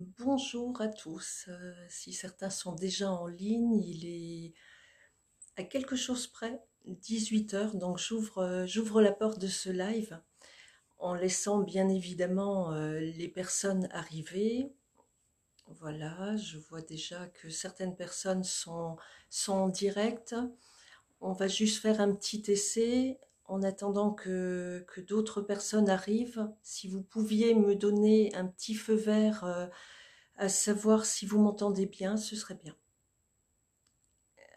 Bonjour à tous. Si certains sont déjà en ligne, il est à quelque chose près, 18 heures, donc j'ouvre la porte de ce live en laissant bien évidemment les personnes arriver. Voilà, je vois déjà que certaines personnes sont en direct. On va juste faire un petit essai en attendant que d'autres personnes arrivent. Si vous pouviez me donner un petit feu vert à savoir si vous m'entendez bien, ce serait bien.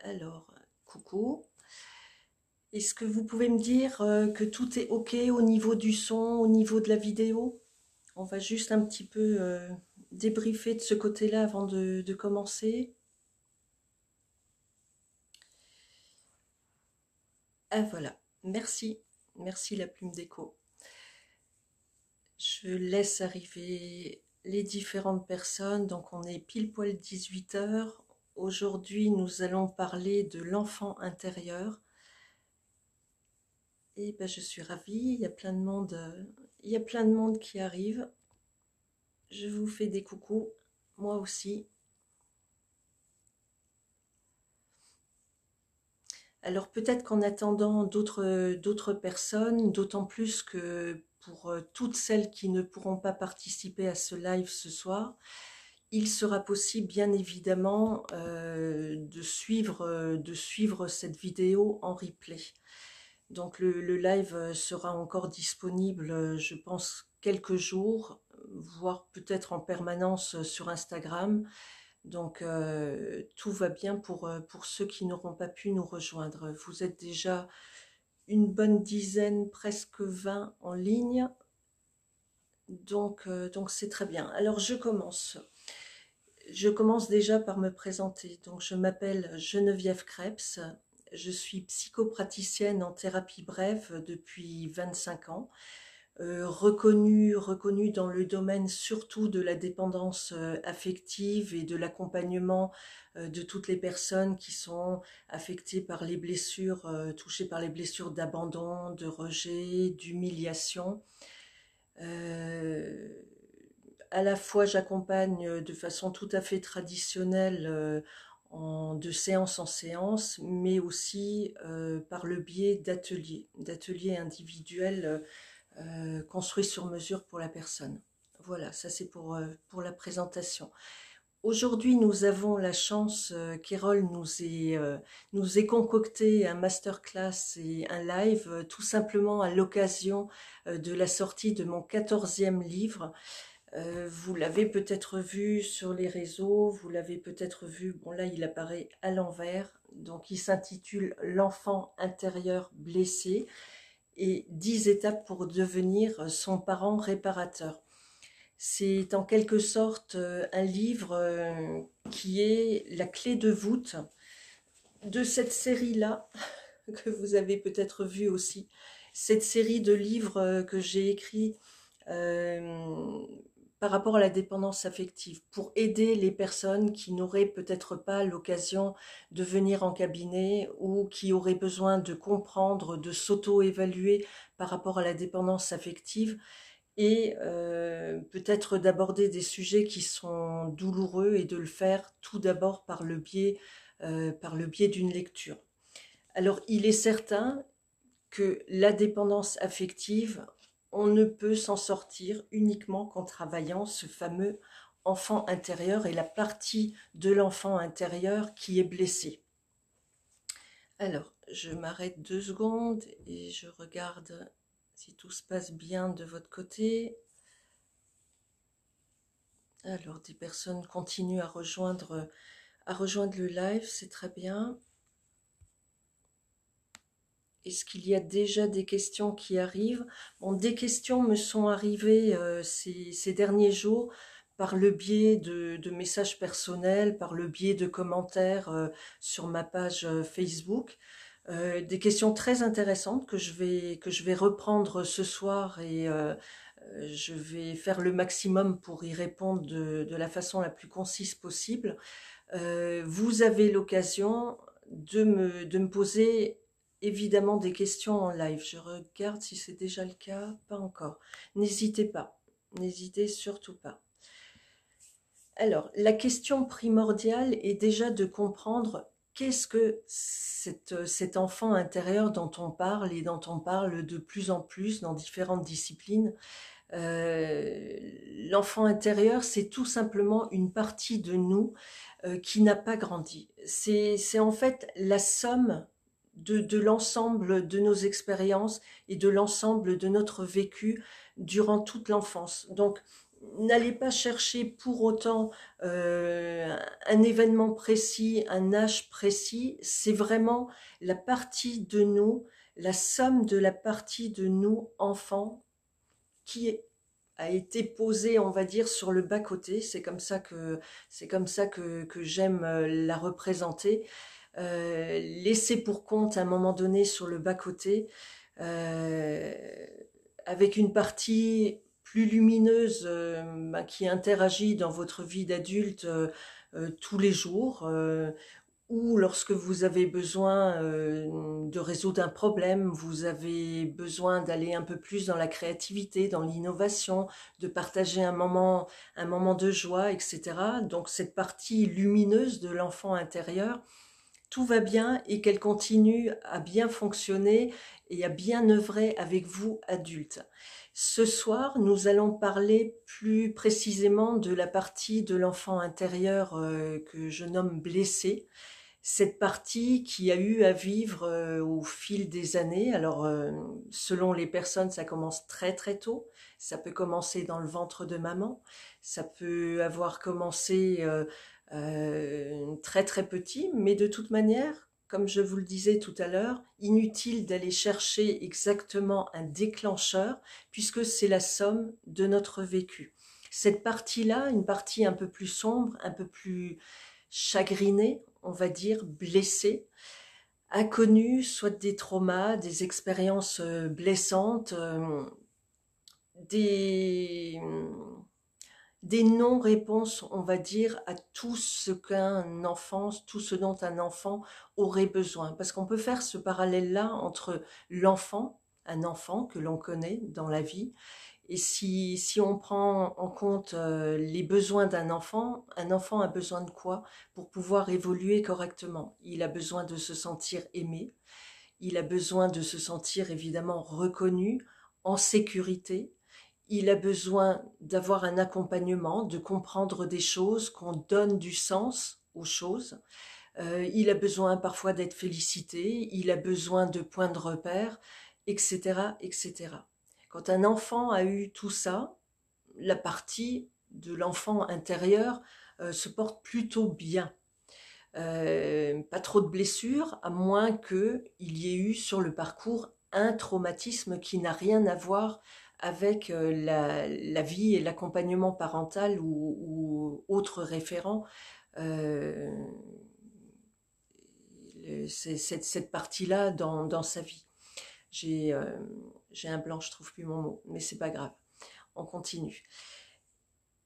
Alors, coucou. Est-ce que vous pouvez me dire que tout est OK au niveau du son, au niveau de la vidéo? On va juste un petit peu débriefer de ce côté-là avant de commencer. Ah voilà, merci. Merci la plume d'écho. Je laisse arriver les différentes personnes. Donc on est pile poil 18 heures. Aujourd'hui, nous allons parler de l'enfant intérieur. Et ben, je suis ravie, il y a plein de monde, il y a plein de monde qui arrive. Je vous fais des coucous, moi aussi. Alors peut-être qu'en attendant d'autres personnes, d'autant plus que pour toutes celles qui ne pourront pas participer à ce live ce soir, il sera possible bien évidemment de suivre cette vidéo en replay. Donc le live sera encore disponible, je pense, quelques jours, voire peut-être en permanence sur Instagram. Donc tout va bien pour ceux qui n'auront pas pu nous rejoindre. Vous êtes déjà une bonne dizaine, presque 20 en ligne. Donc c'est très bien. Alors je commence. Je commence déjà par me présenter. Donc je m'appelle Geneviève Krebs. Je suis psychopraticienne en thérapie brève depuis 25 ans, reconnue dans le domaine surtout de la dépendance affective et de l'accompagnement de toutes les personnes qui sont affectées par les blessures, touchées par les blessures d'abandon, de rejet, d'humiliation. Euh, à la fois, j'accompagne de façon tout à fait traditionnelle de séance en séance, mais aussi par le biais d'ateliers individuels construits sur mesure pour la personne. Voilà, ça c'est pour la présentation. Aujourd'hui, nous avons la chance, qu'Erol nous ait concocté un masterclass et un live, tout simplement à l'occasion de la sortie de mon 14e livre. Vous l'avez peut-être vu sur les réseaux, vous l'avez peut-être vu, bon là il apparaît à l'envers, donc il s'intitule L'enfant intérieur blessé et 10 étapes pour devenir son parent réparateur. C'est en quelque sorte un livre qui est la clé de voûte de cette série-là, que vous avez peut-être vu aussi. Cette série de livres que j'ai écrits euh, par rapport à la dépendance affective, pour aider les personnes qui n'auraient peut-être pas l'occasion de venir en cabinet ou qui auraient besoin de comprendre, de s'auto-évaluer par rapport à la dépendance affective et peut-être d'aborder des sujets qui sont douloureux et de le faire tout d'abord par le biais d'une lecture. Alors, il est certain que la dépendance affective, on ne peut s'en sortir uniquement qu'en travaillant ce fameux enfant intérieur et la partie de l'enfant intérieur qui est blessée. Alors, je m'arrête 2 secondes et je regarde si tout se passe bien de votre côté. Alors, des personnes continuent à rejoindre le live, c'est très bien. Est-ce qu'il y a déjà des questions qui arrivent? Bon, des questions me sont arrivées ces derniers jours par le biais de messages personnels, par le biais de commentaires sur ma page Facebook. Des questions très intéressantes que je vais reprendre ce soir et je vais faire le maximum pour y répondre de la façon la plus concise possible. Vous avez l'occasion de me poser évidemment des questions en live. Je regarde si c'est déjà le cas, pas encore. N'hésitez pas, n'hésitez surtout pas. Alors, la question primordiale est déjà de comprendre qu'est-ce que cet enfant intérieur dont on parle et dont on parle de plus en plus dans différentes disciplines. L'enfant intérieur, c'est tout simplement une partie de nous qui n'a pas grandi. C'est en fait la somme de l'ensemble de nos expériences et de l'ensemble de notre vécu durant toute l'enfance. Donc, n'allez pas chercher pour autant un événement précis, un âge précis. C'est vraiment la partie de nous, la somme de la partie de nous, enfants, qui a été posée, on va dire, sur le bas-côté. C'est comme ça que j'aime la représenter. Laissée pour compte à un moment donné sur le bas-côté, euh, avec une partie plus lumineuse qui interagit dans votre vie d'adulte tous les jours, ou lorsque vous avez besoin de résoudre un problème, vous avez besoin d'aller un peu plus dans la créativité, dans l'innovation, de partager un moment de joie, etc. Donc cette partie lumineuse de l'enfant intérieur, tout va bien et qu'elle continue à bien fonctionner et à bien œuvrer avec vous, adultes. Ce soir, nous allons parler plus précisément de la partie de l'enfant intérieur que je nomme blessé. Cette partie qui a eu à vivre au fil des années. Alors, selon les personnes, ça commence très très tôt. Ça peut commencer dans le ventre de maman. Ça peut avoir commencé très très petit, mais de toute manière, comme je vous le disais tout à l'heure, inutile d'aller chercher exactement un déclencheur, puisque c'est la somme de notre vécu. Cette partie-là, une partie un peu plus sombre, un peu plus chagrinée, on va dire blessée, a connu soit des traumas, des expériences blessantes, des des non-réponses, on va dire, à tout ce qu'un enfant, tout ce dont un enfant aurait besoin. Parce qu'on peut faire ce parallèle-là entre l'enfant, un enfant que l'on connaît dans la vie, et si on prend en compte les besoins d'un enfant, un enfant a besoin de quoi pour pouvoir évoluer correctement? Il a besoin de se sentir aimé, il a besoin de se sentir évidemment reconnu, en sécurité, il a besoin d'avoir un accompagnement, de comprendre des choses, qu'on donne du sens aux choses. Il a besoin parfois d'être félicité, il a besoin de points de repère, etc., etc. Quand un enfant a eu tout ça, la partie de l'enfant intérieur se porte plutôt bien. Pas trop de blessures, à moins qu'il y ait eu sur le parcours un traumatisme qui n'a rien à voir avec la vie et l'accompagnement parental ou autre référent. Euh, c'est cette partie-là dans sa vie. J'ai un blanc, je trouve plus mon mot, mais c'est pas grave. On continue.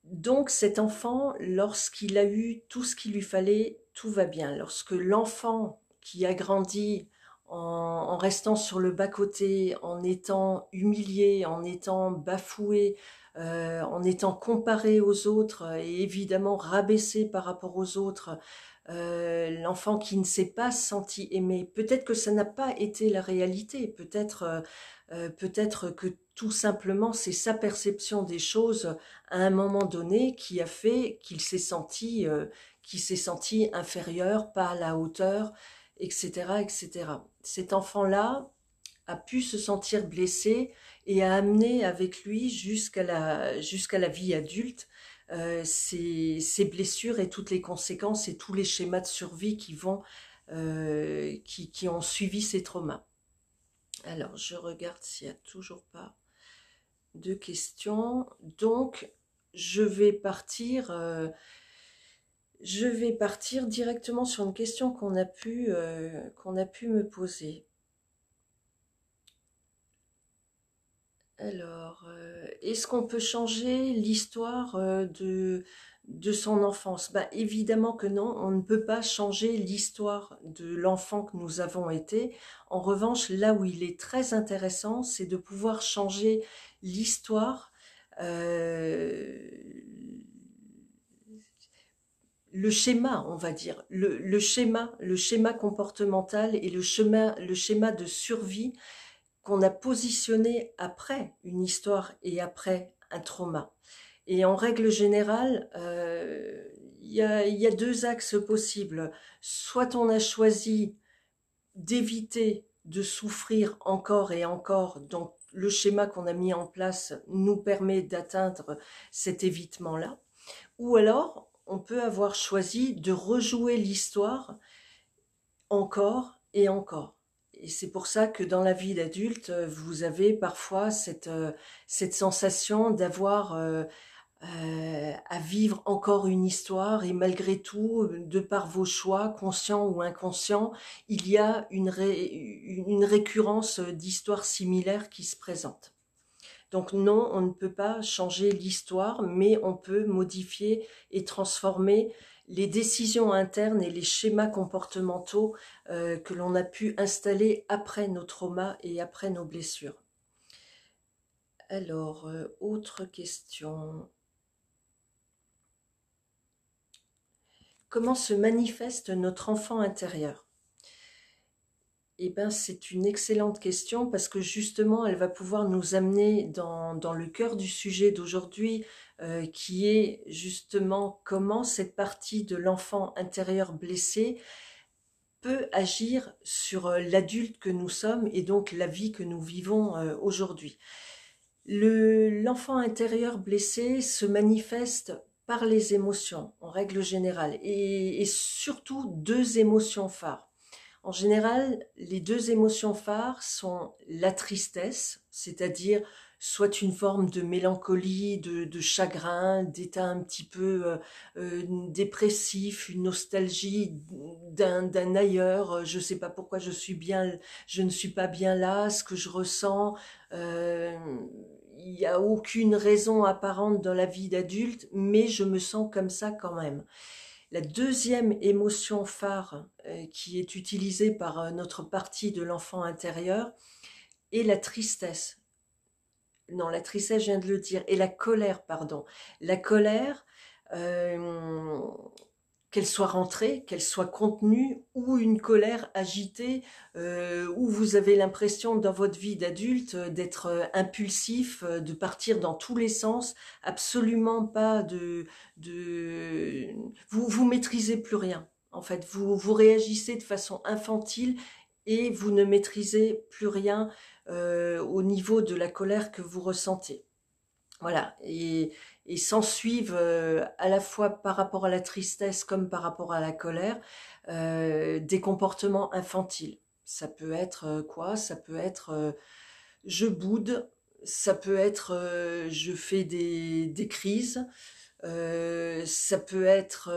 Donc cet enfant, lorsqu'il a eu tout ce qu'il lui fallait, tout va bien. Lorsque l'enfant qui a grandi en restant sur le bas-côté, en étant humilié, en étant bafoué, en étant comparé aux autres et évidemment rabaissé par rapport aux autres, l'enfant qui ne s'est pas senti aimé, peut-être que ça n'a pas été la réalité, peut-être que tout simplement c'est sa perception des choses à un moment donné qui a fait qu'il s'est senti inférieur, pas à la hauteur, etc., etc. Cet enfant-là a pu se sentir blessé et a amené avec lui jusqu'à la vie adulte ces blessures et toutes les conséquences et tous les schémas de survie qui ont suivi ces traumas. Alors, je regarde s'il n'y a toujours pas de questions. Donc, je vais partir directement sur une question qu'on a pu me poser. Alors, est-ce qu'on peut changer l'histoire de son enfance? Ben, évidemment que non, on ne peut pas changer l'histoire de l'enfant que nous avons été. En revanche, là où il est très intéressant, c'est de pouvoir changer l'histoire, euh, le schéma, on va dire, le schéma comportemental et le schéma de survie qu'on a positionné après une histoire et après un trauma. Et en règle générale, il y a deux axes possibles. Soit on a choisi d'éviter de souffrir encore et encore, donc le schéma qu'on a mis en place nous permet d'atteindre cet évitement-là, ou alors on peut avoir choisi de rejouer l'histoire encore et encore. Et c'est pour ça que dans la vie d'adulte, vous avez parfois cette sensation d'avoir à vivre encore une histoire et malgré tout, de par vos choix, conscients ou inconscients, il y a une récurrence d'histoires similaires qui se présentent. Donc non, on ne peut pas changer l'histoire, mais on peut modifier et transformer les décisions internes et les schémas comportementaux que l'on a pu installer après nos traumas et après nos blessures. Alors, autre question. Comment se manifeste notre enfant intérieur? Eh bien, c'est une excellente question parce que justement, elle va pouvoir nous amener dans le cœur du sujet d'aujourd'hui, qui est justement comment cette partie de l'enfant intérieur blessé peut agir sur l'adulte que nous sommes et donc la vie que nous vivons aujourd'hui. L'enfant intérieur blessé se manifeste par les émotions, en règle générale, et surtout deux émotions phares. En général, les deux émotions phares sont la tristesse, c'est-à-dire soit une forme de mélancolie, de chagrin, d'état un petit peu dépressif, une nostalgie d'un ailleurs, je ne sais pas pourquoi je ne suis pas bien là, ce que je ressens, euh, il n'y a aucune raison apparente dans la vie d'adulte, mais je me sens comme ça quand même. La deuxième émotion phare qui est utilisée par notre partie de l'enfant intérieur est la tristesse. Non, la tristesse, je viens de le dire, et la colère, pardon. La colère, euh, qu'elle soit rentrée, qu'elle soit contenue, ou une colère agitée, où vous avez l'impression dans votre vie d'adulte d'être impulsif, de partir dans tous les sens, absolument pas vous maîtrisez plus rien. En fait, vous réagissez de façon infantile et vous ne maîtrisez plus rien au niveau de la colère que vous ressentez. Voilà, et s'ensuivent à la fois par rapport à la tristesse comme par rapport à la colère, des comportements infantiles. Ça peut être quoi? Ça peut être je boude, ça peut être je fais des crises, ça peut être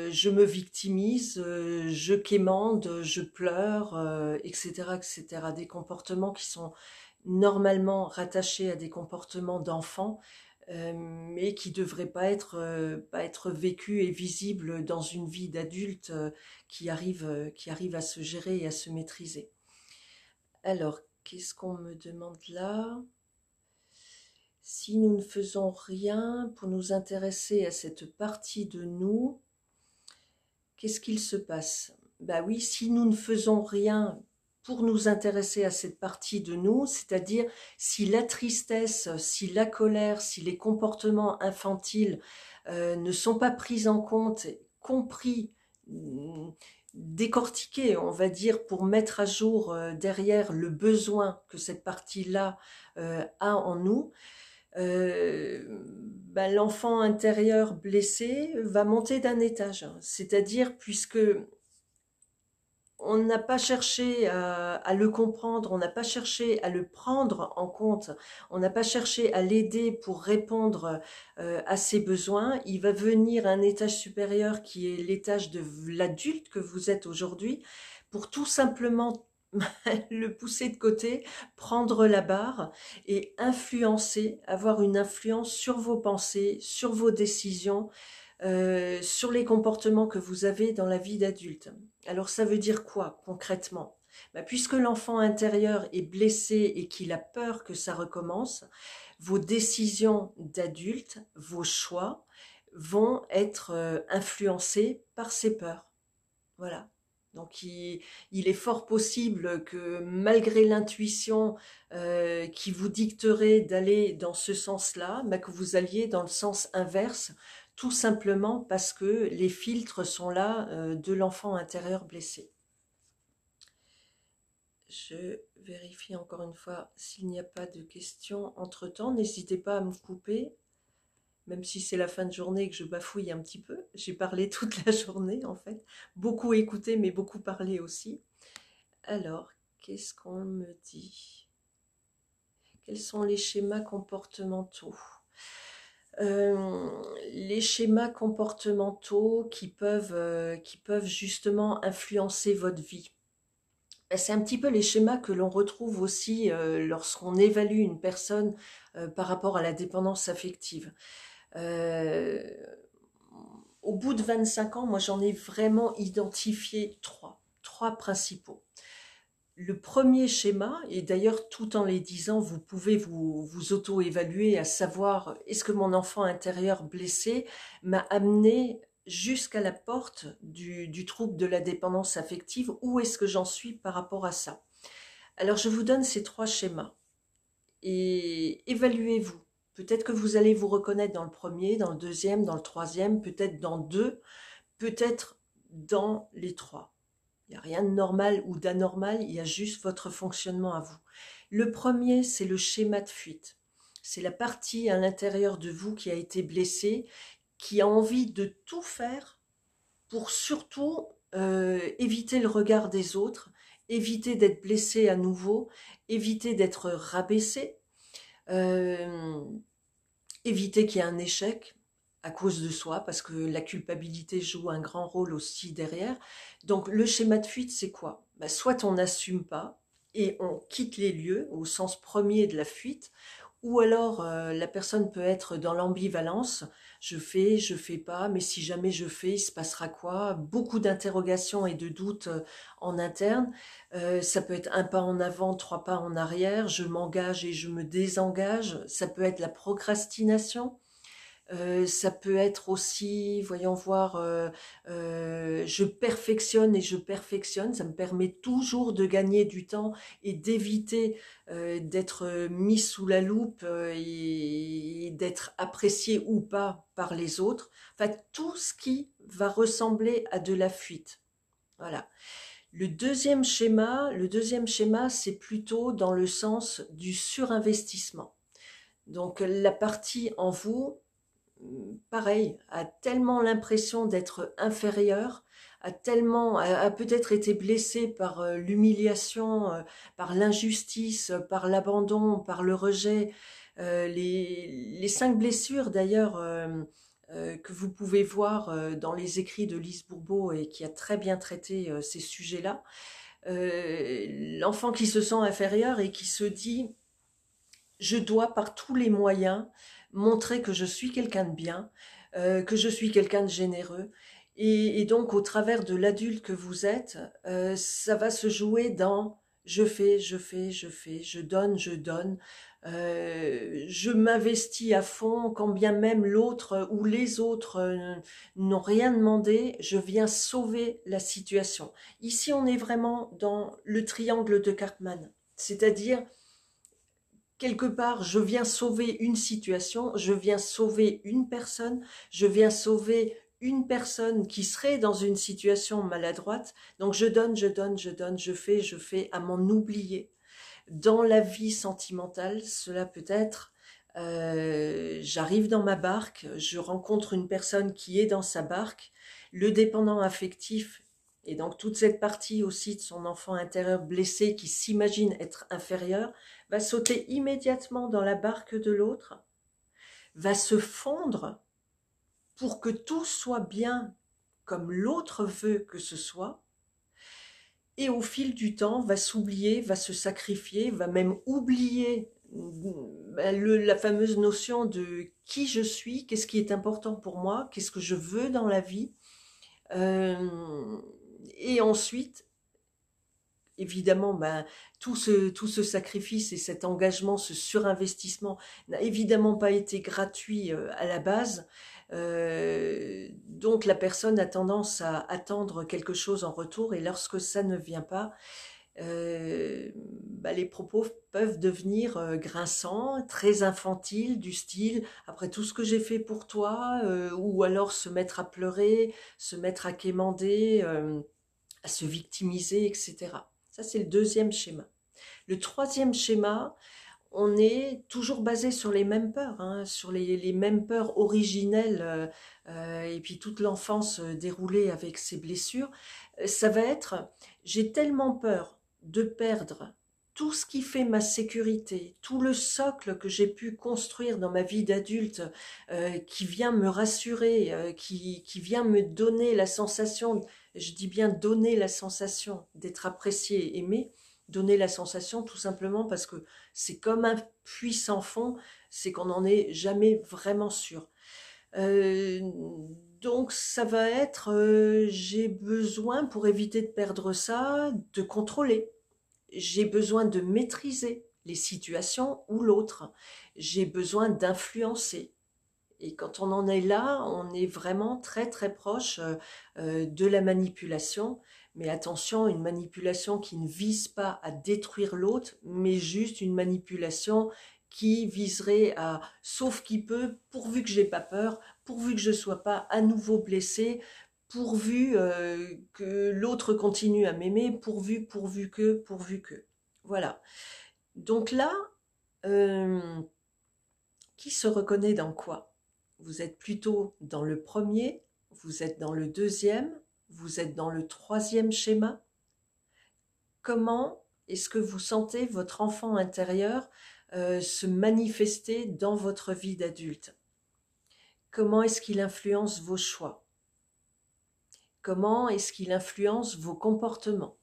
je me victimise, je quémande, je pleure, etc., etc. Des comportements qui sont normalement rattachés à des comportements d'enfants, mais qui ne devraient pas être vécus et visibles dans une vie d'adulte qui arrive à se gérer et à se maîtriser. Alors, qu'est-ce qu'on me demande là? Si nous ne faisons rien pour nous intéresser à cette partie de nous, qu'est-ce qu'il se passe? Bah oui, si nous ne faisons rien pour nous intéresser à cette partie de nous, c'est-à-dire si la tristesse, si la colère, si les comportements infantiles ne sont pas pris en compte, compris, décortiqués, on va dire, pour mettre à jour derrière le besoin que cette partie-là a en nous, l'enfant intérieur blessé va monter d'un étage. C'est-à-dire, puisque on n'a pas cherché à le comprendre, on n'a pas cherché à le prendre en compte, on n'a pas cherché à l'aider pour répondre à ses besoins, il va venir à un étage supérieur qui est l'étage de l'adulte que vous êtes aujourd'hui, pour tout simplement le pousser de côté, prendre la barre et influencer, avoir une influence sur vos pensées, sur vos décisions, sur les comportements que vous avez dans la vie d'adulte. Alors ça veut dire quoi concrètement? Puisque l'enfant intérieur est blessé et qu'il a peur que ça recommence, vos décisions d'adulte, vos choix, vont être influencés par ces peurs. Voilà. Donc il est fort possible que malgré l'intuition qui vous dicterait d'aller dans ce sens-là, bah, que vous alliez dans le sens inverse, tout simplement parce que les filtres sont là de l'enfant intérieur blessé. Je vérifie encore une fois s'il n'y a pas de questions entre-temps. N'hésitez pas à me couper, même si c'est la fin de journée et que je bafouille un petit peu. J'ai parlé toute la journée en fait. Beaucoup écouté, mais beaucoup parlé aussi. Alors, qu'est-ce qu'on me dit? Quels sont les schémas comportementaux? Les schémas comportementaux qui peuvent justement influencer votre vie. C'est un petit peu les schémas que l'on retrouve aussi lorsqu'on évalue une personne par rapport à la dépendance affective. Euh, Au bout de 25 ans, moi j'en ai vraiment identifié trois principaux. Le premier schéma, et d'ailleurs tout en les disant, vous pouvez vous auto-évaluer à savoir est-ce que mon enfant intérieur blessé m'a amené jusqu'à la porte du trouble de la dépendance affective, où est-ce que j'en suis par rapport à ça. Alors je vous donne ces trois schémas et évaluez-vous. Peut-être que vous allez vous reconnaître dans le premier, dans le deuxième, dans le troisième, peut-être dans deux, peut-être dans les trois. Il n'y a rien de normal ou d'anormal, il y a juste votre fonctionnement à vous. Le premier, c'est le schéma de fuite. C'est la partie à l'intérieur de vous qui a été blessée, qui a envie de tout faire pour surtout éviter le regard des autres, éviter d'être blessé à nouveau, éviter d'être rabaissé, euh, éviter qu'il y ait un échec à cause de soi, parce que la culpabilité joue un grand rôle aussi derrière. Donc le schéma de fuite, c'est quoi? Soit on n'assume pas et on quitte les lieux au sens premier de la fuite, ou alors la personne peut être dans l'ambivalence, je fais pas, mais si jamais je fais, il se passera quoi? Beaucoup d'interrogations et de doutes en interne. Ça peut être un pas en avant, trois pas en arrière, je m'engage et je me désengage. Ça peut être la procrastination. Ça peut être aussi, voyons voir, je perfectionne et je perfectionne. Ça me permet toujours de gagner du temps et d'éviter d'être mis sous la loupe et d'être apprécié ou pas par les autres. Enfin, tout ce qui va ressembler à de la fuite. Voilà. Le deuxième schéma, c'est plutôt dans le sens du surinvestissement. Donc la partie en vous, pareil, a tellement l'impression d'être inférieur, a peut-être été blessé par l'humiliation, par l'injustice, par l'abandon, par le rejet. Les 5 blessures d'ailleurs que vous pouvez voir dans les écrits de Lise Bourbeau et qui a très bien traité ces sujets-là. L'enfant qui se sent inférieur et qui se dit je dois par tous les moyens montrer que je suis quelqu'un de bien, que je suis quelqu'un de généreux. Et donc, au travers de l'adulte que vous êtes, ça va se jouer dans je fais, je fais, je fais, je donne, je m'investis à fond, quand bien même l'autre ou les autres n'ont rien demandé, je viens sauver la situation. Ici, on est vraiment dans le triangle de Cartman, c'est-à-dire quelque part, je viens sauver une situation, je viens sauver une personne, je viens sauver une personne qui serait dans une situation maladroite. Donc je donne, je donne, je fais à m'en oublier. Dans la vie sentimentale, cela peut être, j'arrive dans ma barque, je rencontre une personne qui est dans sa barque, le dépendant affectif, et donc toute cette partie aussi de son enfant intérieur blessé qui s'imagine être inférieur, va sauter immédiatement dans la barque de l'autre, va se fondre pour que tout soit bien comme l'autre veut que ce soit, et au fil du temps va s'oublier, va se sacrifier, va même oublier la fameuse notion de qui je suis, qu'est-ce qui est important pour moi, qu'est-ce que je veux dans la vie. Et ensuite, évidemment, tout ce sacrifice et cet engagement, ce surinvestissement n'a évidemment pas été gratuit à la base. Donc la personne a tendance à attendre quelque chose en retour, et lorsque ça ne vient pas, les propos peuvent devenir grinçants, très infantiles, du style après tout ce que j'ai fait pour toi, ou alors se mettre à pleurer, se mettre à quémander, à se victimiser, etc. Ça, c'est le deuxième schéma. Le troisième schéma, on est toujours basé sur les mêmes peurs, hein, sur les mêmes peurs originelles, et puis toute l'enfance déroulée avec ses blessures. Ça va être, j'ai tellement peur de perdre tout ce qui fait ma sécurité, tout le socle que j'ai pu construire dans ma vie d'adulte, qui vient me rassurer, qui vient me donner la sensation, je dis bien donner la sensation d'être apprécié et aimé, donner la sensation tout simplement parce que c'est comme un puits sans fond, c'est qu'on n'en est jamais vraiment sûr. Euh, donc ça va être, j'ai besoin, pour éviter de perdre ça, de contrôler. J'ai besoin de maîtriser les situations ou l'autre. J'ai besoin d'influencer. Et quand on en est là, on est vraiment très très proche de la manipulation. Mais attention, une manipulation qui ne vise pas à détruire l'autre, mais juste une manipulation qui viserait à, sauf qui peut, pourvu que j'ai pas peur, pourvu que je sois pas à nouveau blessé, pourvu que l'autre continue à m'aimer, pourvu que. Voilà. Donc là, euh, qui se reconnaît dans quoi? Vous êtes plutôt dans le premier, vous êtes dans le deuxième, vous êtes dans le troisième schéma. Comment est-ce que vous sentez votre enfant intérieur se manifester dans votre vie d'adulte? Comment est-ce qu'il influence vos choix? Comment est-ce qu'il influence vos comportements?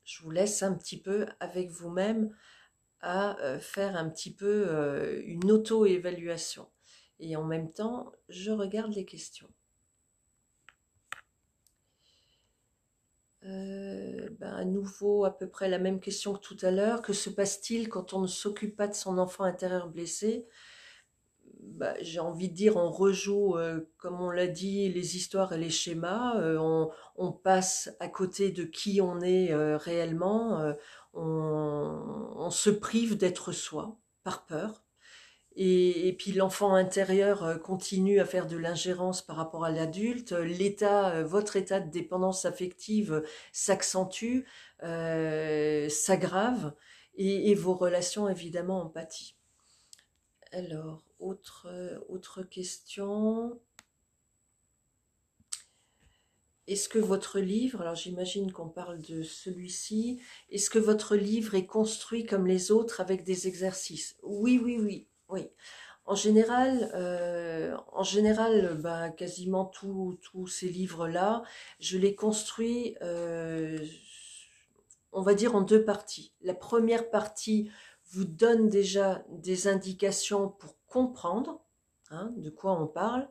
Je vous laisse un petit peu avec vous-même à faire un petit peu une auto-évaluation. Et en même temps, je regarde les questions. À nouveau, à peu près la même question que tout à l'heure. Que se passe-t-il quand on ne s'occupe pas de son enfant intérieur blessé? J'ai envie de dire, on rejoue, comme on l'a dit, les histoires et les schémas. On passe à côté de qui on est réellement. On se prive d'être soi, par peur. Et puis l'enfant intérieur continue à faire de l'ingérence par rapport à l'adulte. Votre état de dépendance affective s'accentue, s'aggrave, et vos relations évidemment en pâtissent. Alors, autre question. Est-ce que votre livre, alors j'imagine qu'on parle de celui-ci, est-ce que votre livre est construit comme les autres avec des exercices? Oui, oui, oui, oui. En général, quasiment tous ces livres-là, je les construis, on va dire, en deux parties. La première partie vous donne déjà des indications pour comprendre, hein, de quoi on parle.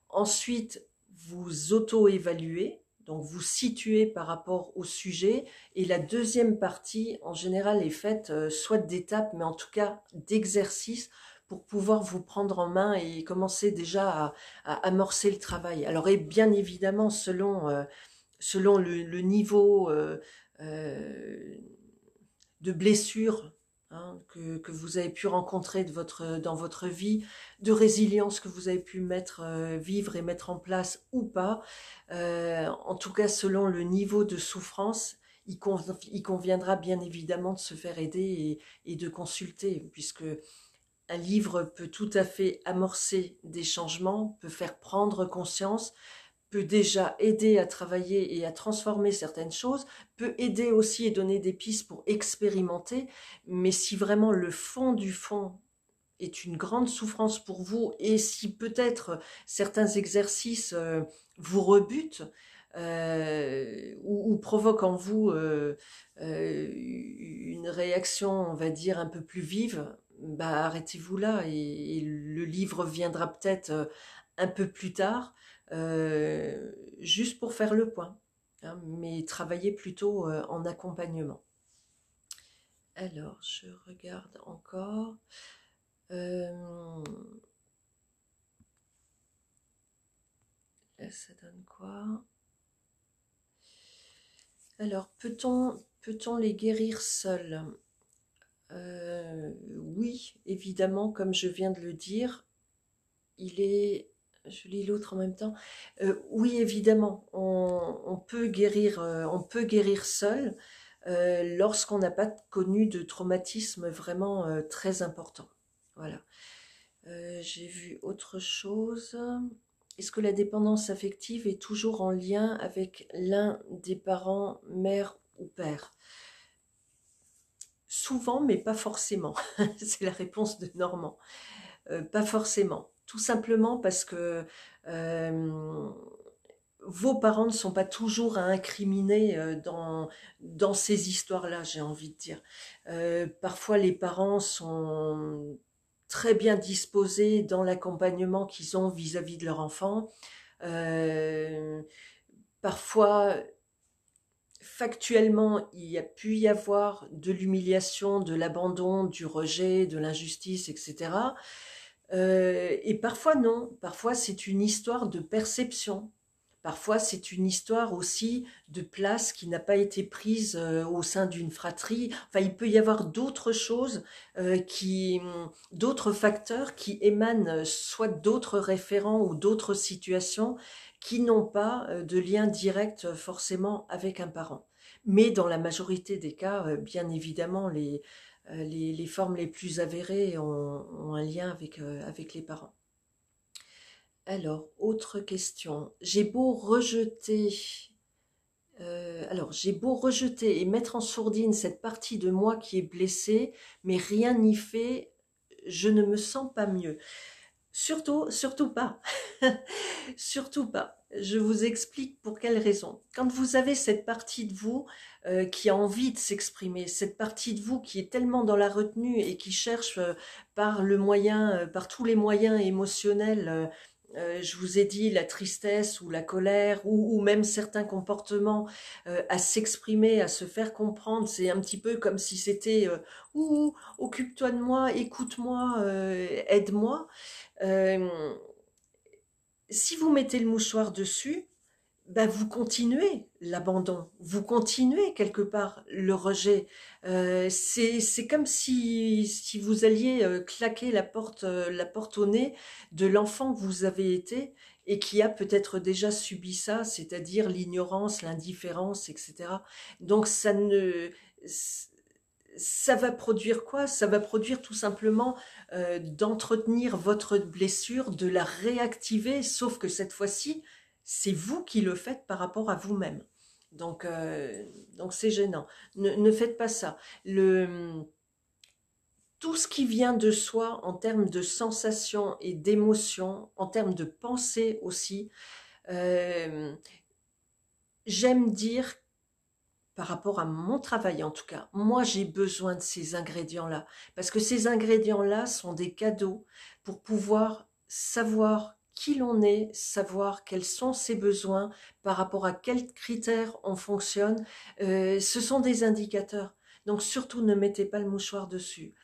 Ensuite, vous auto-évaluez, donc vous situez par rapport au sujet. Et la deuxième partie, en général, est faite soit d'étapes, mais en tout cas d'exercices pour pouvoir vous prendre en main et commencer déjà à amorcer le travail. Alors, et bien évidemment, selon le niveau euh, de blessure, hein, que vous avez pu rencontrer dans votre vie, de résilience que vous avez pu vivre et mettre en place ou pas. En tout cas, selon le niveau de souffrance, il conviendra bien évidemment de se faire aider et de consulter, puisque un livre peut tout à fait amorcer des changements, peut faire prendre conscience, peut déjà aider à travailler et à transformer certaines choses, peut aider aussi et donner des pistes pour expérimenter, mais si vraiment le fond du fond est une grande souffrance pour vous, et si peut-être certains exercices vous rebutent, ou provoquent en vous une réaction, on va dire, un peu plus vive, arrêtez-vous là, et le livre viendra peut-être un peu plus tard, juste pour faire le point, hein, mais travailler plutôt en accompagnement. Alors, je regarde encore. Ça donne quoi? Alors, peut-on les guérir seuls? Oui, évidemment, comme je viens de le dire, il est... Je lis l'autre en même temps. Oui, évidemment, on peut guérir seul lorsqu'on n'a pas connu de traumatisme vraiment très important. Voilà. J'ai vu autre chose. Est-ce que la dépendance affective est toujours en lien avec l'un des parents, mère ou père? Souvent, mais pas forcément. C'est la réponse de Normand. Pas forcément. Tout simplement parce que euh, vos parents ne sont pas toujours à incriminer dans ces histoires-là, j'ai envie de dire. Parfois, les parents sont très bien disposés dans l'accompagnement qu'ils ont vis-à-vis de leur enfant. Euh, Parfois, factuellement, il y a pu y avoir de l'humiliation, de l'abandon, du rejet, de l'injustice, etc. Et parfois non, parfois c'est une histoire de perception. Parfois, c'est une histoire aussi de place qui n'a pas été prise au sein d'une fratrie. Enfin, il peut y avoir d'autres choses, d'autres facteurs qui émanent soit d'autres référents ou d'autres situations qui n'ont pas de lien direct forcément avec un parent. Mais dans la majorité des cas, bien évidemment, les formes les plus avérées ont un lien avec les parents. Alors, autre question. J'ai beau rejeter et mettre en sourdine cette partie de moi qui est blessée, mais rien n'y fait, je ne me sens pas mieux. Surtout pas. Surtout pas. Je vous explique pour quelle raison. Quand vous avez cette partie de vous qui a envie de s'exprimer, cette partie de vous qui est tellement dans la retenue et qui cherche par tous les moyens émotionnels, je vous ai dit la tristesse ou la colère ou même certains comportements à s'exprimer, à se faire comprendre, c'est un petit peu comme si c'était ouh, occupe-toi de moi, écoute-moi, aide-moi. Euh, Si vous mettez le mouchoir dessus, ben vous continuez l'abandon, vous continuez quelque part le rejet. C'est comme si vous alliez claquer la porte au nez de l'enfant que vous avez été et qui a peut-être déjà subi ça, c'est-à-dire l'ignorance, l'indifférence, etc. Donc ça va produire quoi? Ça va produire tout simplement d'entretenir votre blessure, de la réactiver, sauf que cette fois-ci, c'est vous qui le faites par rapport à vous-même. Donc c'est gênant. Ne faites pas ça. Tout ce qui vient de soi en termes de sensations et d'émotions, en termes de pensée aussi, euh, j'aime dire par rapport à mon travail en tout cas, moi j'ai besoin de ces ingrédients-là, parce que ces ingrédients-là sont des cadeaux pour pouvoir savoir qui l'on est, savoir quels sont ses besoins, par rapport à quels critères on fonctionne. Ce sont des indicateurs. Donc surtout ne mettez pas le mouchoir dessus.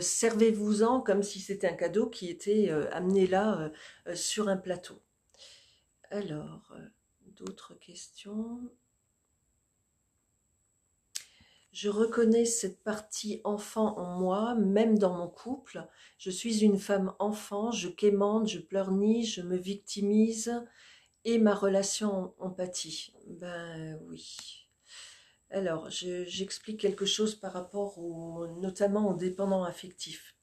Servez-vous-en comme si c'était un cadeau qui était amené là sur un plateau. Alors, d'autres questions? Je reconnais cette partie enfant en moi, même dans mon couple. Je suis une femme enfant, je quémande, je pleurniche, je me victimise et ma relation empathie. Ben oui. Alors, j'explique quelque chose par rapport notamment au dépendant affectif.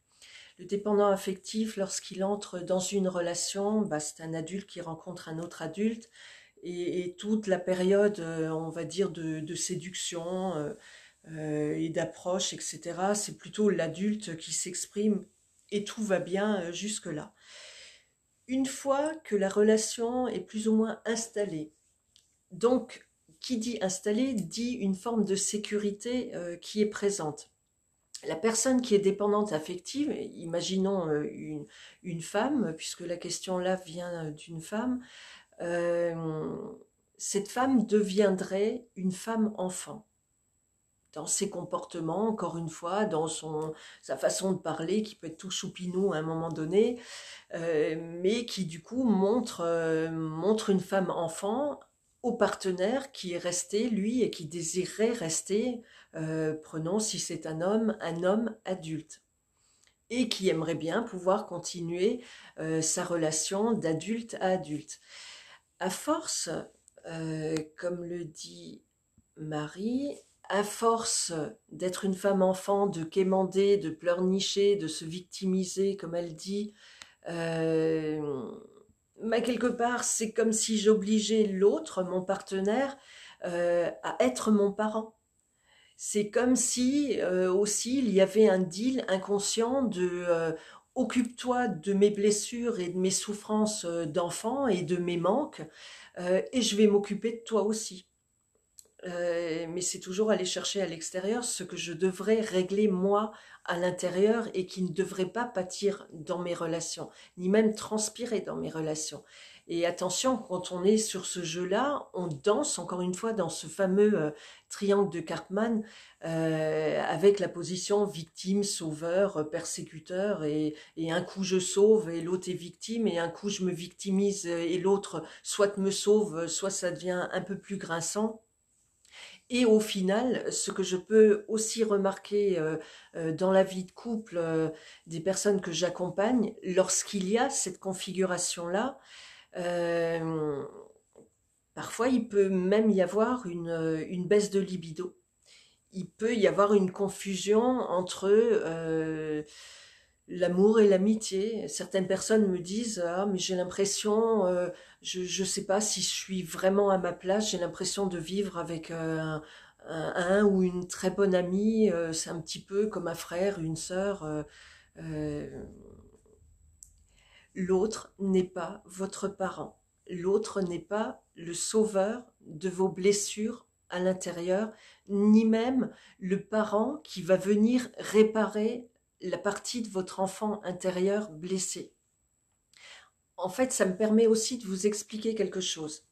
Le dépendant affectif, lorsqu'il entre dans une relation, bah, c'est un adulte qui rencontre un autre adulte et toute la période, on va dire, de séduction, et d'approche, etc. C'est plutôt l'adulte qui s'exprime et tout va bien jusque-là. Une fois que la relation est plus ou moins installée, donc qui dit installée dit une forme de sécurité qui est présente. La personne qui est dépendante affective, imaginons une femme, puisque la question là vient d'une femme, euh, cette femme deviendrait une femme enfant. dans ses comportements, encore une fois, dans sa façon de parler, qui peut être tout choupinou à un moment donné, mais qui du coup montre une femme enfant au partenaire qui est resté, lui, et qui désirerait rester, prenons si c'est un homme adulte, et qui aimerait bien pouvoir continuer sa relation d'adulte à adulte. À force, comme le dit Marie, à force d'être une femme enfant, de quémander, de pleurnicher, de se victimiser, comme elle dit, mais quelque part, c'est comme si j'obligeais l'autre, mon partenaire, à être mon parent. C'est comme si aussi il y avait un deal inconscient de occupe-toi de mes blessures et de mes souffrances d'enfant et de mes manques, et je vais m'occuper de toi aussi. Mais c'est toujours aller chercher à l'extérieur ce que je devrais régler moi à l'intérieur et qui ne devrait pas pâtir dans mes relations, ni même transpirer dans mes relations. Et attention, quand on est sur ce jeu-là, on danse encore une fois dans ce fameux triangle de Cartman avec la position victime, sauveur, persécuteur, et un coup je sauve et l'autre est victime, et un coup je me victimise et l'autre soit me sauve, soit ça devient un peu plus grinçant. Et au final, ce que je peux aussi remarquer dans la vie de couple des personnes que j'accompagne, lorsqu'il y a cette configuration-là, euh, parfois il peut même y avoir une baisse de libido. Il peut y avoir une confusion entre l'amour et l'amitié. Certaines personnes me disent ah mais j'ai l'impression je sais pas si je suis vraiment à ma place, j'ai l'impression de vivre avec un ou une très bonne amie, c'est un petit peu comme un frère, une sœur. Euh, L'autre n'est pas votre parent. L'autre n'est pas le sauveur de vos blessures à l'intérieur, ni même le parent qui va venir réparer la partie de votre enfant intérieur blessé. En fait, ça me permet aussi de vous expliquer quelque chose.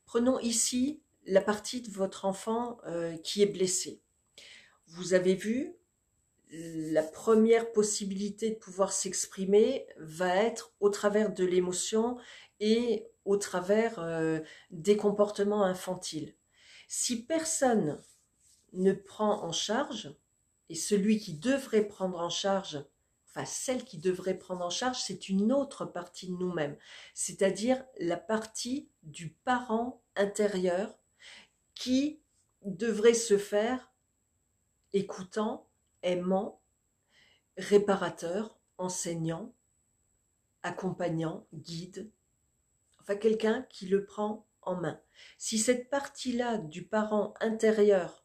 Prenons ici la partie de votre enfant qui est blessé. Vous avez vu, la première possibilité de pouvoir s'exprimer va être au travers de l'émotion et au travers des comportements infantiles. Si personne ne prend en charge, et celui qui devrait prendre en charge, enfin celle qui devrait prendre en charge, c'est une autre partie de nous-mêmes, c'est-à-dire la partie du parent intérieur qui devrait se faire écoutant, aimant, réparateur, enseignant, accompagnant, guide, enfin quelqu'un qui le prend en main. Si cette partie-là du parent intérieur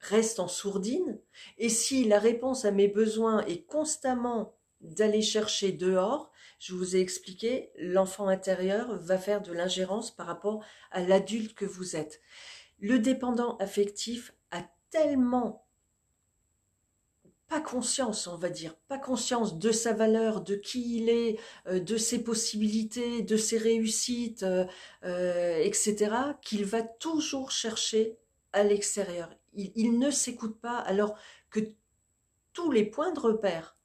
reste en sourdine, et si la réponse à mes besoins est constamment d'aller chercher dehors, je vous ai expliqué, l'enfant intérieur va faire de l'ingérence par rapport à l'adulte que vous êtes. Le dépendant affectif a tellement pas conscience, on va dire, pas conscience de sa valeur, de qui il est, de ses possibilités, de ses réussites, etc., qu'il va toujours chercher à l'extérieur. Il ne s'écoute pas alors que tous les points de repère,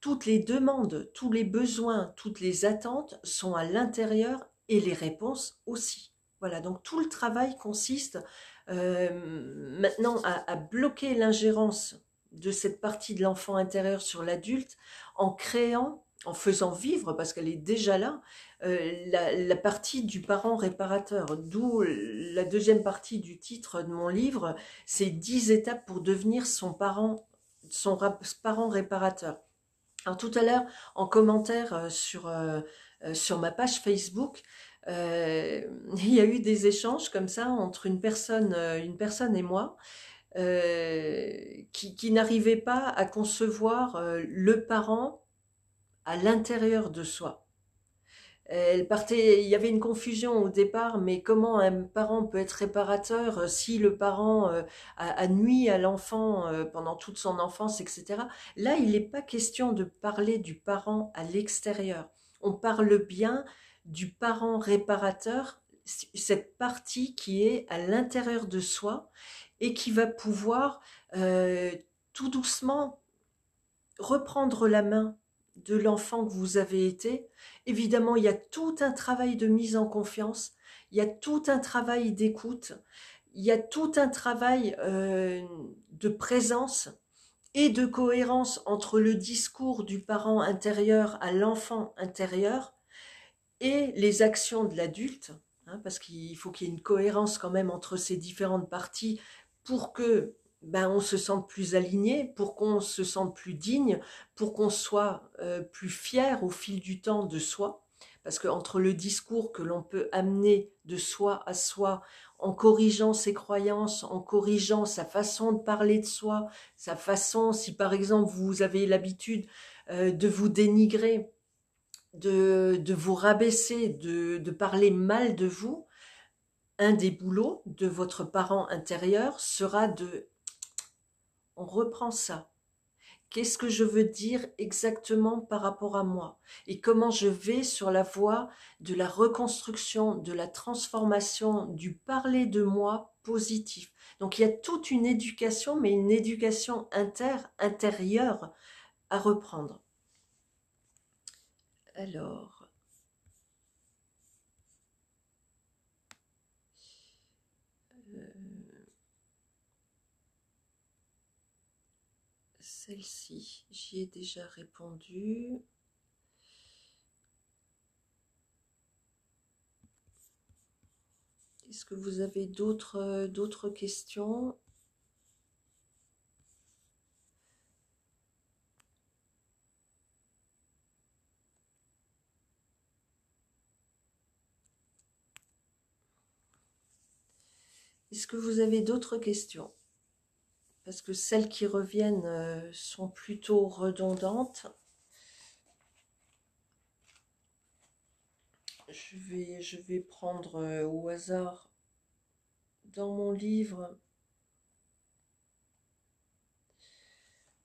toutes les demandes, tous les besoins, toutes les attentes sont à l'intérieur et les réponses aussi. Voilà, donc tout le travail consiste maintenant à bloquer l'ingérence de cette partie de l'enfant intérieur sur l'adulte en créant, en faisant vivre, parce qu'elle est déjà là, la partie du parent réparateur. D'où la deuxième partie du titre de mon livre, c'est 10 étapes pour devenir son parent réparateur. Alors tout à l'heure, en commentaire sur ma page Facebook, il y a eu des échanges comme ça entre une personne et moi qui n'arrivait pas à concevoir le parent à l'intérieur de soi. Elle partait, il y avait une confusion au départ, mais comment un parent peut être réparateur si le parent a nui à l'enfant pendant toute son enfance, etc. Là, il n'est pas question de parler du parent à l'extérieur. On parle bien du parent réparateur, cette partie qui est à l'intérieur de soi et qui va pouvoir euh, tout doucement reprendre la main de l'enfant que vous avez été. Évidemment, il y a tout un travail de mise en confiance, il y a tout un travail d'écoute, il y a tout un travail de présence et de cohérence entre le discours du parent intérieur à l'enfant intérieur et les actions de l'adulte, hein, parce qu'il faut qu'il y ait une cohérence quand même entre ces différentes parties pour que on se sente plus aligné, pour qu'on se sente plus digne, pour qu'on soit plus fier au fil du temps de soi. Parce que entre le discours que l'on peut amener de soi à soi, en corrigeant ses croyances, en corrigeant sa façon de parler de soi, sa façon, si par exemple vous avez l'habitude de vous dénigrer, de vous rabaisser, de parler mal de vous, un des boulots de votre parent intérieur sera de on reprend ça. Qu'est-ce que je veux dire exactement par rapport à moi et comment je vais sur la voie de la reconstruction, de la transformation, du parler de moi positif. Donc il y a toute une éducation, mais une éducation intérieure à reprendre. Alors, celle-ci, j'y ai déjà répondu. Est-ce que vous avez d'autres questions? Est-ce que vous avez d'autres questions? Parce que celles qui reviennent sont plutôt redondantes. Je vais prendre au hasard dans mon livre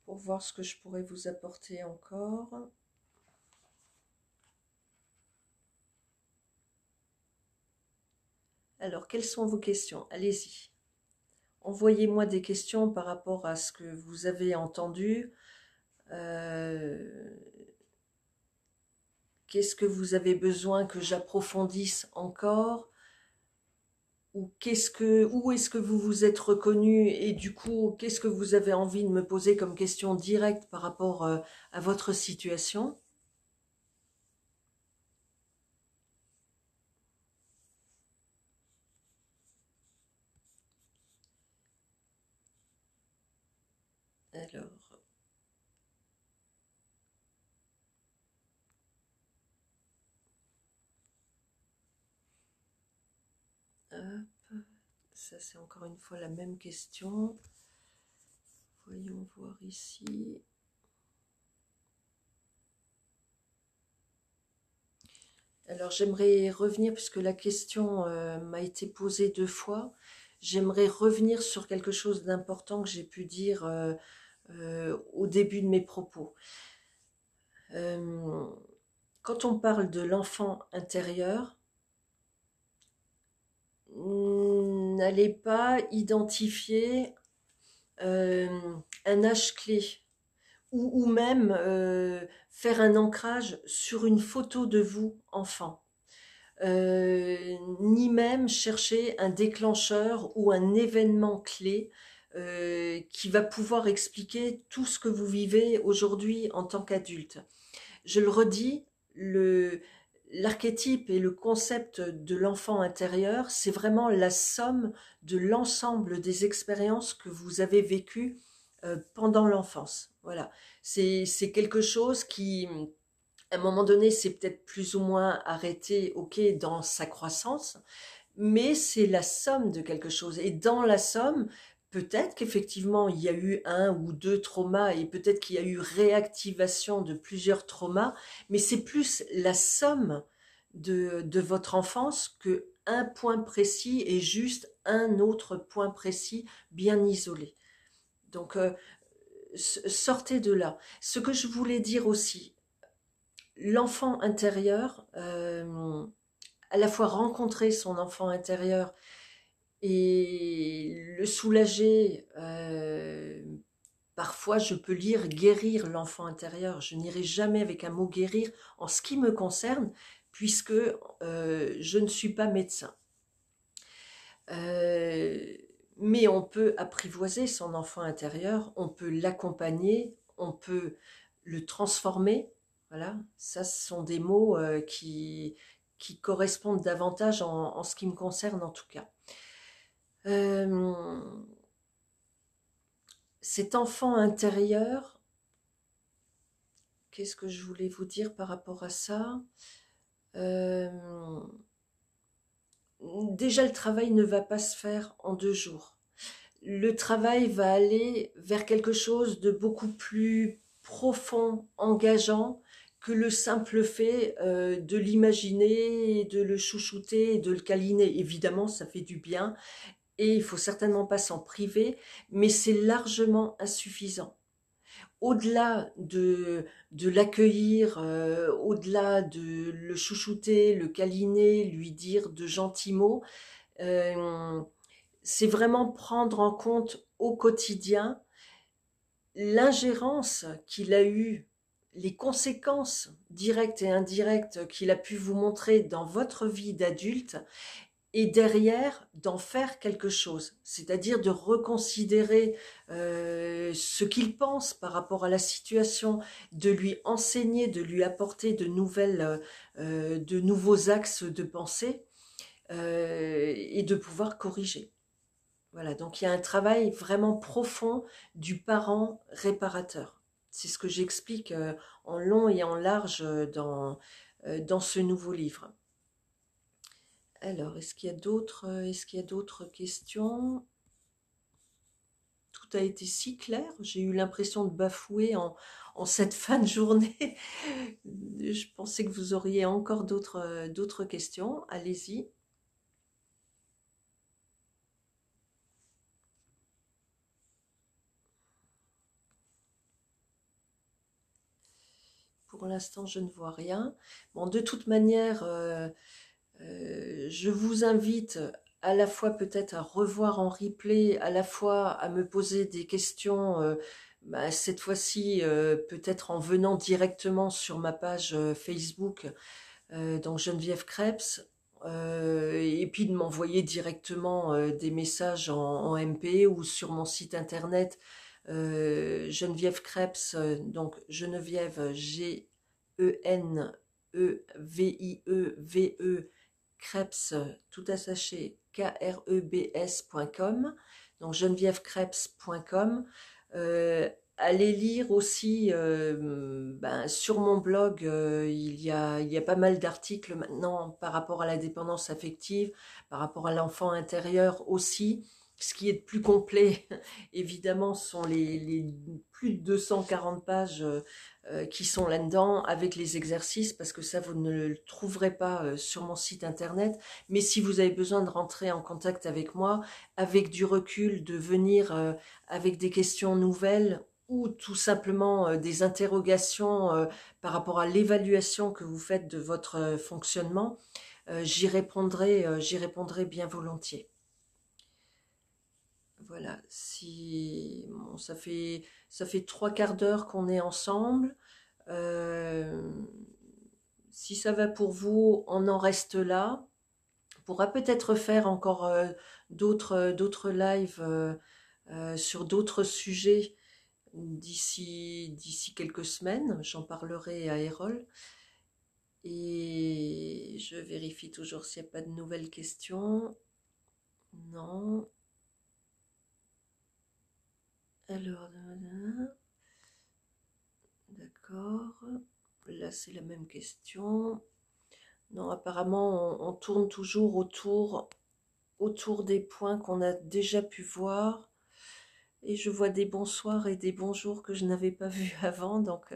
pour voir ce que je pourrais vous apporter encore. Alors, quelles sont vos questions? Allez-y. Envoyez-moi des questions par rapport à ce que vous avez entendu. Qu'est-ce que vous avez besoin que j'approfondisse encore? Ou où est-ce que vous vous êtes reconnu et du coup, qu'est-ce que vous avez envie de me poser comme question directe par rapport à votre situation? Alors, hop, ça c'est encore une fois la même question. Voyons voir ici. Alors j'aimerais revenir, puisque la question m'a été posée 2 fois, j'aimerais revenir sur quelque chose d'important que j'ai pu dire au début de mes propos. Euh, Quand on parle de l'enfant intérieur, n'allez pas identifier euh, un âge clé ou même faire un ancrage sur une photo de vous, enfant. Ni même chercher un déclencheur ou un événement clé qui va pouvoir expliquer tout ce que vous vivez aujourd'hui en tant qu'adulte. Je le redis, l'archétype et le concept de l'enfant intérieur, c'est vraiment la somme de l'ensemble des expériences que vous avez vécues pendant l'enfance. Voilà, c'est quelque chose qui, à un moment donné, c'est peut-être plus ou moins arrêté, ok, dans sa croissance, mais c'est la somme de quelque chose. Et dans la somme, peut-être qu'effectivement, il y a eu 1 ou 2 traumas et peut-être qu'il y a eu réactivation de plusieurs traumas, mais c'est plus la somme de votre enfance que un point précis et juste un autre point précis bien isolé. Donc, sortez de là. Ce que je voulais dire aussi, l'enfant intérieur à la fois rencontrer son enfant intérieur et le soulager. Parfois, je peux lire guérir l'enfant intérieur. Je n'irai jamais avec un mot guérir en ce qui me concerne, puisque je ne suis pas médecin. Mais on peut apprivoiser son enfant intérieur, on peut l'accompagner, on peut le transformer. Voilà, ça ce sont des mots qui correspondent davantage en ce qui me concerne en tout cas. Cet enfant intérieur, qu'est-ce que je voulais vous dire par rapport à ça? Déjà, le travail ne va pas se faire en 2 jours. Le travail va aller vers quelque chose de beaucoup plus profond, engageant, que le simple fait de l'imaginer, de le chouchouter, de le câliner. Évidemment, ça fait du bien et il faut certainement pas s'en priver, mais c'est largement insuffisant. Au-delà de l'accueillir, au-delà de le chouchouter, le câliner, lui dire de gentils mots, euh, c'est vraiment prendre en compte au quotidien l'ingérence qu'il a eue, les conséquences directes et indirectes qu'il a pu vous montrer dans votre vie d'adulte, et derrière d'en faire quelque chose, c'est-à-dire de reconsidérer ce qu'il pense par rapport à la situation, de lui enseigner, de lui apporter de nouveaux axes de pensée et de pouvoir corriger. Voilà, donc il y a un travail vraiment profond du parent réparateur. C'est ce que j'explique en long et en large dans ce nouveau livre. Alors, est-ce qu'il y a d'autres questions? Tout a été si clair, j'ai eu l'impression de bafouer en cette fin de journée. Je pensais que vous auriez encore d'autres questions. Allez-y. Pour l'instant, je ne vois rien. Bon, de toute manière, je vous invite à la fois peut-être à revoir en replay, à la fois à me poser des questions, cette fois-ci peut-être en venant directement sur ma page Facebook, donc Geneviève Krebs, et puis de m'envoyer directement des messages en MP ou sur mon site internet Geneviève Krebs, donc Geneviève Genevieve Krebs, tout attaché, krebs.com, donc genevièvekrebs.com. Allez lire aussi sur mon blog, il y a pas mal d'articles maintenant par rapport à la dépendance affective, par rapport à l'enfant intérieur aussi. Ce qui est de plus complet, évidemment, sont les plus de 240 pages qui sont là-dedans avec les exercices, parce que ça, vous ne le trouverez pas sur mon site internet. Mais si vous avez besoin de rentrer en contact avec moi, avec du recul, de venir avec des questions nouvelles ou tout simplement des interrogations par rapport à l'évaluation que vous faites de votre fonctionnement, j'y répondrai bien volontiers. Voilà, si bon, ça fait 3/4 d'heure qu'on est ensemble. Euh, Si ça va pour vous, on en reste là. On pourra peut-être faire encore d'autres lives sur d'autres sujets d'ici quelques semaines. J'en parlerai à Erol. Et je vérifie toujours s'il n'y a pas de nouvelles questions. Non. Alors, d'accord. Là, c'est la même question. Non, apparemment, on tourne toujours autour des points qu'on a déjà pu voir. Et je vois des bonsoirs et des bonjours que je n'avais pas vus avant. Donc,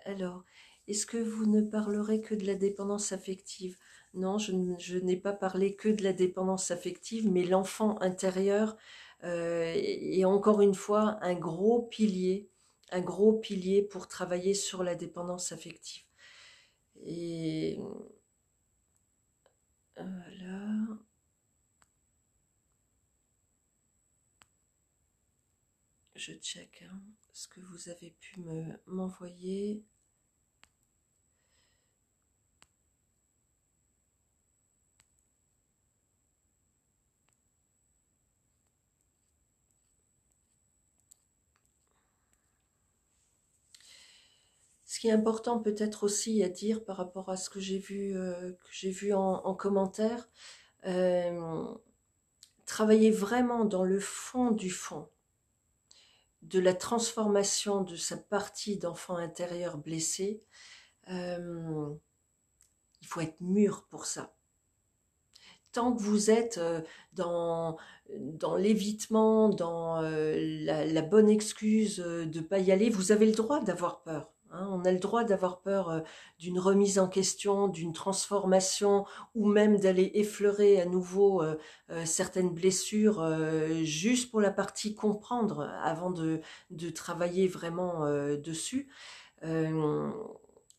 alors, est-ce que vous ne parlerez que de la dépendance affective? Non, je n'ai pas parlé que de la dépendance affective, mais l'enfant intérieur est encore une fois un gros pilier pour travailler sur la dépendance affective. Et Voilà. Je check hein, ce que vous avez pu m'envoyer. Ce qui est important peut-être aussi à dire par rapport à ce que j'ai vu en commentaire, euh, travailler vraiment dans le fond du fond de la transformation de sa partie d'enfant intérieur blessé, euh, il faut être mûr pour ça. Tant que vous êtes dans l'évitement, dans la bonne excuse de ne pas y aller, vous avez le droit d'avoir peur. Hein. On a le droit d'avoir peur d'une remise en question, d'une transformation, ou même d'aller effleurer à nouveau certaines blessures, juste pour la partie comprendre, avant de travailler vraiment dessus. Euh,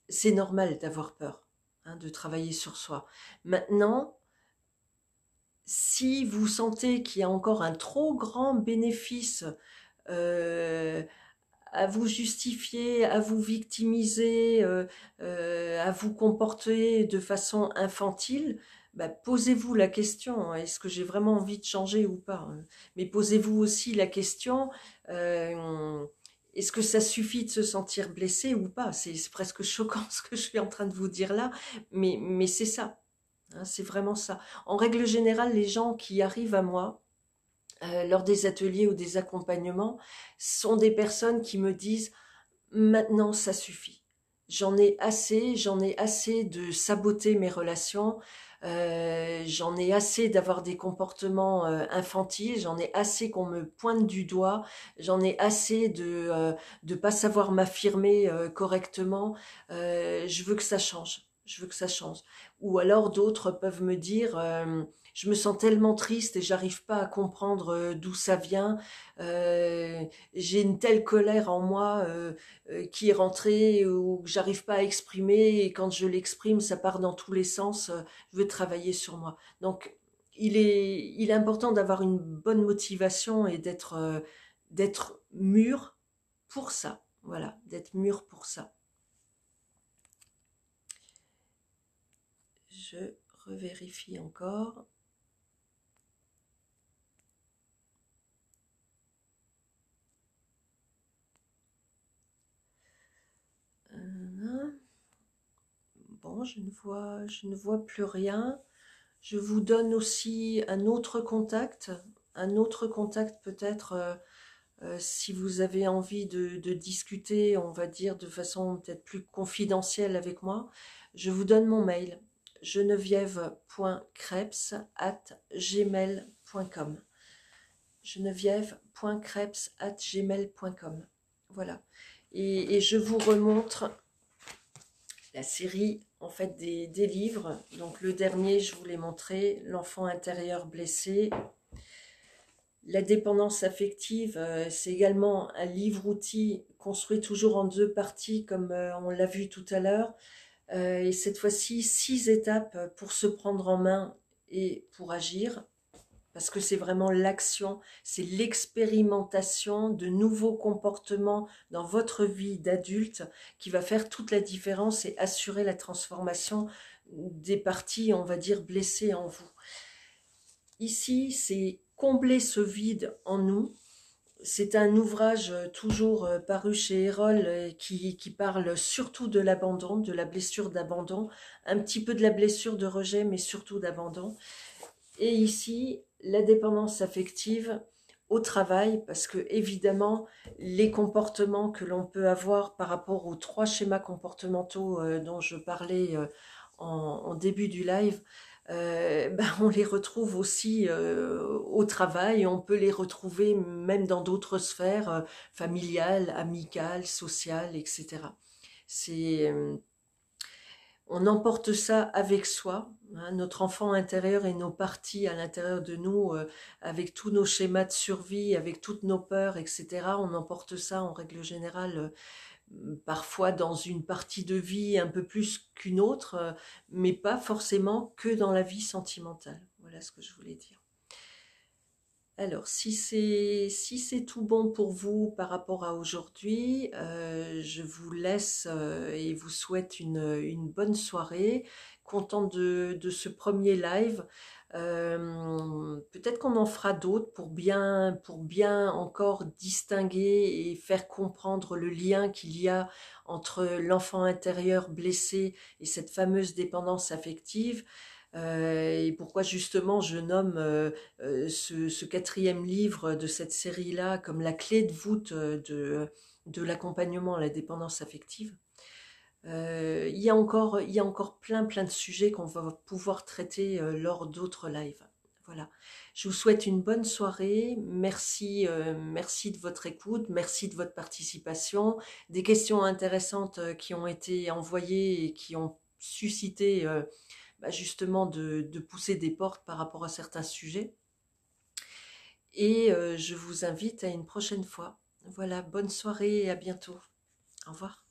c'est normal d'avoir peur, hein, de travailler sur soi. Maintenant, si vous sentez qu'il y a encore un trop grand bénéfice euh, à vous justifier, à vous victimiser, à vous comporter de façon infantile, bah, posez-vous la question, hein, est-ce que j'ai vraiment envie de changer ou pas, hein. Mais posez-vous aussi la question, euh, est-ce que ça suffit de se sentir blessé ou pas? C'est presque choquant ce que je suis en train de vous dire là, mais c'est ça. Hein, c'est vraiment ça. En règle générale, les gens qui arrivent à moi lors des ateliers ou des accompagnements sont des personnes qui me disent maintenant ça suffit. J'en ai assez de saboter mes relations, j'en ai assez d'avoir des comportements infantiles, j'en ai assez qu'on me pointe du doigt, j'en ai assez de pas savoir m'affirmer correctement, je veux que ça change. Je veux que ça change. Ou alors d'autres peuvent me dire, je me sens tellement triste et j'arrive pas à comprendre d'où ça vient. Euh, j'ai une telle colère en moi qui est rentrée ou que j'arrive pas à exprimer et quand je l'exprime, ça part dans tous les sens. Je veux travailler sur moi. Donc, il est important d'avoir une bonne motivation et d'être mûr pour ça. Voilà, d'être mûr pour ça. Je revérifie encore. Bon, je ne vois plus rien. Je vous donne aussi un autre contact peut-être si vous avez envie de discuter, on va dire de façon peut-être plus confidentielle avec moi. Je vous donne mon mail geneviève.krebs@gmail.com geneviève.krebs@gmail.com. Voilà. Et je vous remontre la série en fait des livres. Donc le dernier, je vous l'ai montré, l'enfant intérieur blessé. La dépendance affective, c'est également un livre-outil construit toujours en deux parties, comme on l'a vu tout à l'heure. Et cette fois-ci, 6 étapes pour se prendre en main et pour agir. Parce que c'est vraiment l'action, c'est l'expérimentation de nouveaux comportements dans votre vie d'adulte qui va faire toute la différence et assurer la transformation des parties, on va dire, blessées en vous. Ici, c'est combler ce vide en nous. C'est un ouvrage toujours paru chez Erol qui parle surtout de l'abandon, de la blessure d'abandon, un petit peu de la blessure de rejet, mais surtout d'abandon. Et ici, la dépendance affective au travail, parce que évidemment, les comportements que l'on peut avoir par rapport aux 3 schémas comportementaux dont je parlais en début du live, on les retrouve aussi au travail, on peut les retrouver même dans d'autres sphères familiales, amicales, sociales, etc. C'est on emporte ça avec soi, hein, notre enfant intérieur et nos parties à l'intérieur de nous, avec tous nos schémas de survie, avec toutes nos peurs, etc. On emporte ça en règle générale parfois dans une partie de vie un peu plus qu'une autre, mais pas forcément que dans la vie sentimentale. Voilà ce que je voulais dire. Alors, si c'est tout bon pour vous par rapport à aujourd'hui, je vous laisse et vous souhaite une bonne soirée. Contente de ce premier live. Peut-être qu'on en fera d'autres pour bien encore distinguer et faire comprendre le lien qu'il y a entre l'enfant intérieur blessé et cette fameuse dépendance affective. Et pourquoi justement je nomme ce quatrième livre de cette série-là comme la clé de voûte de l'accompagnement à la dépendance affective. Il y a encore plein de sujets qu'on va pouvoir traiter lors d'autres lives. Voilà. Je vous souhaite une bonne soirée. Merci de votre écoute, merci de votre participation, des questions intéressantes qui ont été envoyées et qui ont suscité justement de pousser des portes par rapport à certains sujets. Et je vous invite à une prochaine fois. Voilà, bonne soirée et à bientôt. Au revoir.